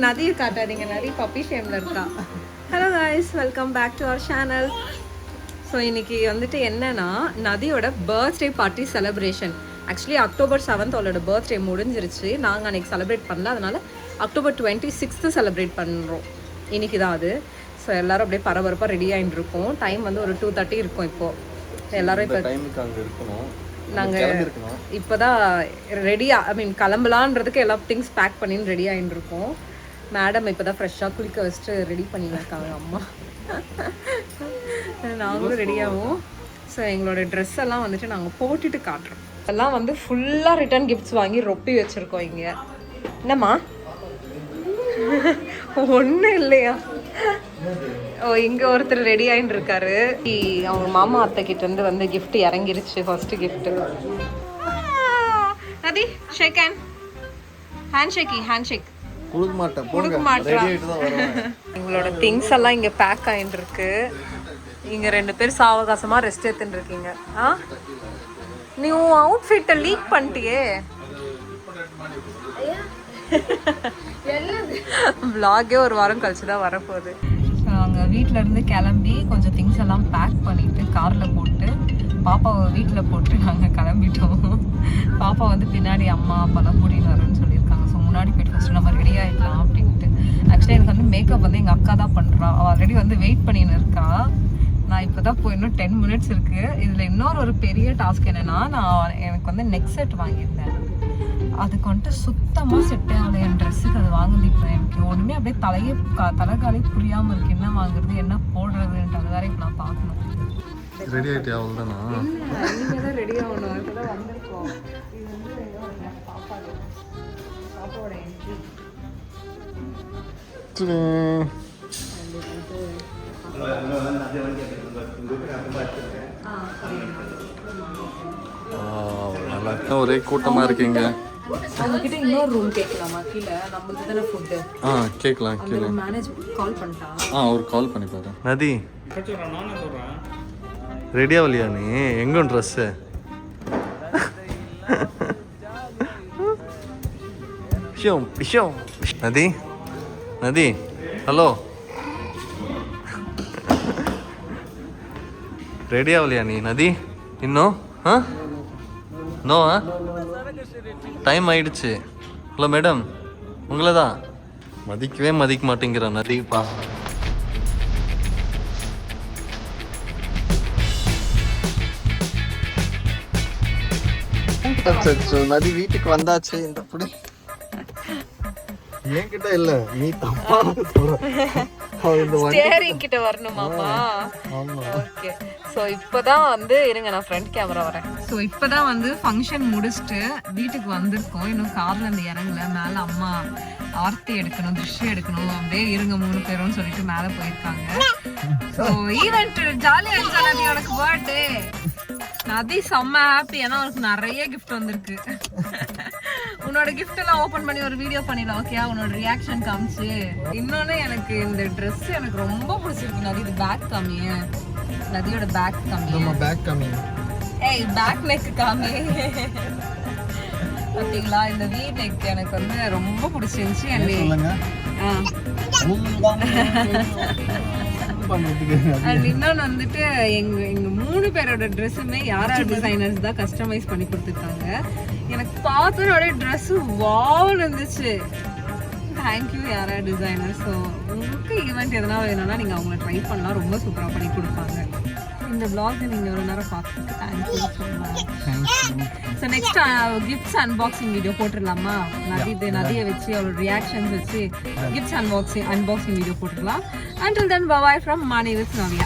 நதியை காட்டாதீங்க, நதி பப்பி ஷேமில் இருக்கா. Hello guys, welcome back to our channel. So இன்றைக்கி வந்துட்டு என்னென்னா நதியோட birthday party celebration. Actually October 7 அவளோட பர்த்டே முடிஞ்சிருச்சு. நாங்கள் அன்றைக்கி செலிப்ரேட் பண்ணல, அதனால் அக்டோபர் 26 செலிப்ரேட் பண்ணுறோம். இன்றைக்கி தான் அது. ஸோ எல்லோரும் அப்படியே பரபரப்பாக ரெடி ஆகிட்டு இருக்கோம். டைம் வந்து ஒரு 2:30 இருக்கும். இப்போது எல்லோரும் இப்போ நாங்கள் இப்போ தான் ரெடி கிளம்பலான்றதுக்கு எல்லா திங்ஸ் பேக் பண்ணின்னு ரெடி ஆகிட்டு இருக்கோம். மேடம் இப்போ தான் ஃப்ரெஷ்ஷாக குளிக்க வச்சுட்டு ரெடி பண்ணியிருக்காங்க அம்மா. நாங்களும் ரெடியாகும். ஸோ எங்களோட ட்ரெஸ் எல்லாம் வந்துட்டு நாங்கள் போட்டுட்டு காட்டுறோம். எல்லாம் வந்து ஃபுல்லாக ரிட்டர்ன் கிஃப்ட்ஸ் வாங்கி ரொப்பி வச்சுருக்கோம். இங்கே என்னம்மா ஒன்றும் இல்லையா? ஓ, இங்கே ஒருத்தர் ரெடி ஆகிட்டு இருக்காரு. அவங்க மாமா அத்தை கிட்டேருந்து வந்து கிஃப்ட் இறங்கிருச்சு. ஃபர்ஸ்ட் கிஃப்ட்டு நதி ஷேக் ஹேண்ட் ஷேக் கொடுக்க மாட்டேன். எங்களோட திங்ஸ் எல்லாம் இங்கே பேக் ஆகிட்டு இருக்கு. இங்கே 2 பேர் சாவகாசமாக ரெஸ்ட் எடுத்துட்டு இருக்கீங்க. நீ உன் அவுட்ஃபிட்டை லீக் பண்ணிட்டியே. விலாகே ஒரு வாரம் கழிச்சு தான் வரப்போகுது. ஸோ நாங்கள் வீட்டிலேருந்து கிளம்பி கொஞ்சம் திங்ஸ் எல்லாம் பேக் பண்ணிவிட்டு காரில் போட்டு பாப்பாவை வீட்டில் போட்டு நாங்கள் கிளம்பிட்டோம். பாப்பா வந்து பின்னாடி அம்மா அப்பா தான் கூட்டின்னு வரோன்னு சொல்லியிருக்காங்க. ஸோ முன்னாடி போய்ட்டு ஃபஸ்ட்டு நம்ம ரெடி ஆகிடலாம் அப்படின்ட்டு. ஆக்சுவலி எனக்கு வந்து மேக்கப் வந்து எங்கள் அக்கா தான் பண்ணுறான். அவள் ஆல்ரெடி வந்து வெயிட் பண்ணின்னு இருக்கா. நான் இப்போ தான் போய் இன்னும் 10 minutes இருக்குது. இதில் இன்னொரு ஒரு பெரிய டாஸ்க் என்னென்னா, எனக்கு வந்து நெக் செட் வாங்கியிருந்தேன். அதுக்கு வந்துட்டு சுத்தமாக செட்டே ஆகலை என் ட்ரெஸ்ஸுக்கு. அது வாங்குது இப்போ எனக்கு ஒன்றுமே அப்படியே தலைகாலே புரியாமல் இருக்குது. என்ன வாங்குறது என்ன போடுறதுன்ட்டு அது வேற இப்போ நான் பார்க்கணும். ரெடி ஆகிட்டியா? அவ்வளோதானா? நீங்கள் தான் ரெடி ஆகணும். இப்போ தான் வந்திருக்கோம். இது வந்து பாப்பாவோட என்ட்ரி. ஒரே கூட்டமா இருக்கீங்க. அவங்ககிட்ட இன்னொரு ரூம் கேட்கலாமா? கீழே நம்மளுக்கு தானே ஃபுட்டு. கேட்கலாம். கீழே மேனேஜ் கால் பண்ணிட்டா. அவர் கால் பண்ணி பாரு. நதி ரெடி ஆகலையா நீ? எங்க ட்ரெஸ்ஸு? நதி ஹலோ, ரெடி ஆகலையா நீ? நதி இன்னும் நோ டைம் ஆயிடுச்சு. ஹலோ மேடம், உங்களை தான் மதிக்க மாட்டேங்கிறா நதிப்பா. நதி வீட்டுக்கு வந்தாச்சு. இந்த புடி என்கிட்ட இல்ல, நீ தப்பா ஸ்டேரிங் கிட்ட வரணுமாமா? ஓகே. ஸோ இப்போதான் வந்து இருங்க, நான் ஃப்ரண்ட் கேமரா வரேன். ஸோ இப்போதான் வந்து ஃபங்க்ஷன் முடிச்சுட்டு வீட்டுக்கு வந்திருக்கோம். இன்னும் கார்ல இருந்து இறங்கல. மேலே அம்மா ஆர்த்தி எடுக்கணும், திருஷ்டி எடுக்கணும். அப்படியே இருங்க 3 பேரும் சொல்லிட்டு மேலே போயிருக்காங்க. ஸோ ஈவெண்ட் ஜாலியாக இருந்துச்சா நதி? உனக்கு பர்த்டே நதி செம்ம ஹாப்பி. ஏன்னா உனக்கு நிறைய கிஃப்ட் வந்திருக்கு. உன்னோட கிஃப்ட் எல்லாம் ஓபன் பண்ணி ஒரு வீடியோ பண்ணிடலாம். ஓகே, உன்னோட ரியாக்ஷன் காமிச்சு. இன்னொன்னு எனக்கு இந்த ட்ரெஸ் எனக்கு ரொம்ப பிடிச்சிருக்கு நதி. இது பேக் காமி, நதியோட பேக் காமி. ஏய், பேக் நெக் காமி. பாத்தீங்களா, இந்த வீ நெக் எனக்கு வந்து ரொம்ப பிடிச்சிருந்துச்சு. அண்ட் இன்னொன்று வந்துட்டு எங்க 3 பேரோட ட்ரெஸ்ஸுமே யாரா டிசைனர்ஸ் தான் கஸ்டமைஸ் பண்ணி கொடுத்துருக்காங்க. எனக்கு பார்த்தோட ட்ரெஸ் வாவ்னு இருந்துச்சு. தேங்க்யூ யாரா டிசைனர். ஸோ உங்களுக்கு ஈவெண்ட் எதனா வேணும்னா நீங்கள் அவங்கள ட்ரை பண்ணலாம். ரொம்ப சூப்பராக பண்ணி கொடுப்பாங்க. இந்த vlog நீங்கள் ஒரு நேரம் பார்த்துட்டு thank you so much. So next gifts unboxing video போட்டுடலாமா? நதியை வச்சு அவரோட ரியாக்ஷன்ஸ் வச்சு கிஃப்ட்ஸ் அன்பாக்சிங் வீடியோ போட்டுடலாம். Until then, bye-bye from Mani with Navya.